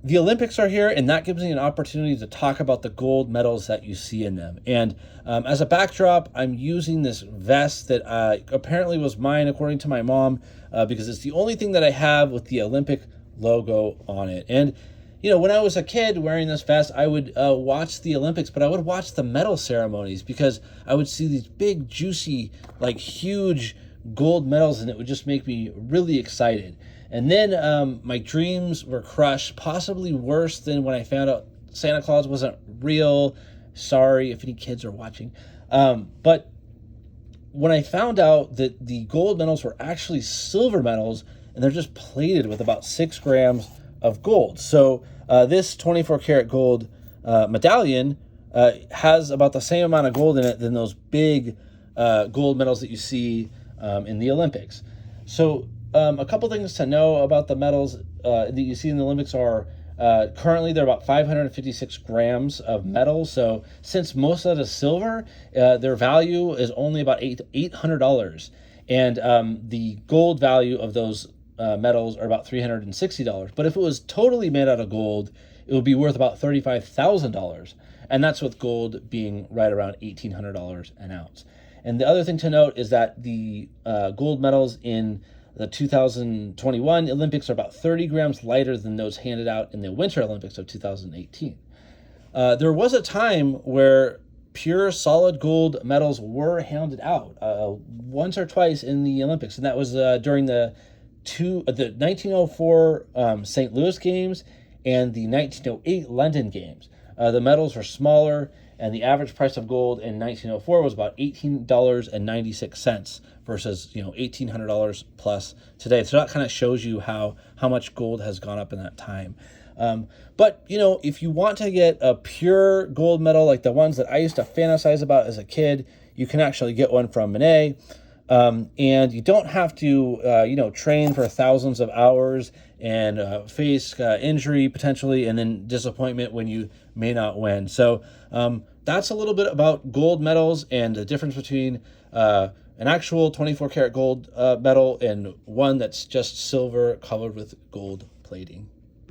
the Olympics are here, and that gives me an opportunity to talk about the gold medals that you see in them. And as a backdrop, I'm using this vest that apparently was mine, according to my mom, because it's the only thing that I have with the Olympic logo on it. And when I was a kid wearing this vest, I would watch the Olympics, but I would watch the medal ceremonies because I would see these big, juicy, like huge gold medals, and it would just make me really excited. And then my dreams were crushed, possibly worse than when I found out Santa Claus wasn't real. Sorry if any kids are watching. But when I found out that the gold medals were actually silver medals, and they're just plated with about 6 grams of gold. So this 24 karat gold medallion has about the same amount of gold in it than those big gold medals that you see in the Olympics. So a couple things to know about the medals that you see in the Olympics are currently they're about 556 grams of metal. So since most of that is silver, their value is only about $800. And the gold value of those metals are about $360. But if it was totally made out of gold, it would be worth about $35,000. And that's with gold being right around $1,800 an ounce. And the other thing to note is that the gold medals in the 2021 Olympics are about 30 grams lighter than those handed out in the Winter Olympics of 2018. There was a time where pure solid gold medals were handed out once or twice in the Olympics, and that was during the 1904 St. Louis Games and the 1908 London Games. The medals were smaller, and the average price of gold in 1904 was about $18.96 versus $1,800 plus today. So that kind of shows you how much gold has gone up in that time. But if you want to get a pure gold medal like the ones that I used to fantasize about as a kid, you can actually get one from Mene. And you don't have to, train for thousands of hours and face injury potentially, and then disappointment when you may not win. So that's a little bit about gold medals and the difference between an actual 24 karat gold medal and one that's just silver colored with gold plating.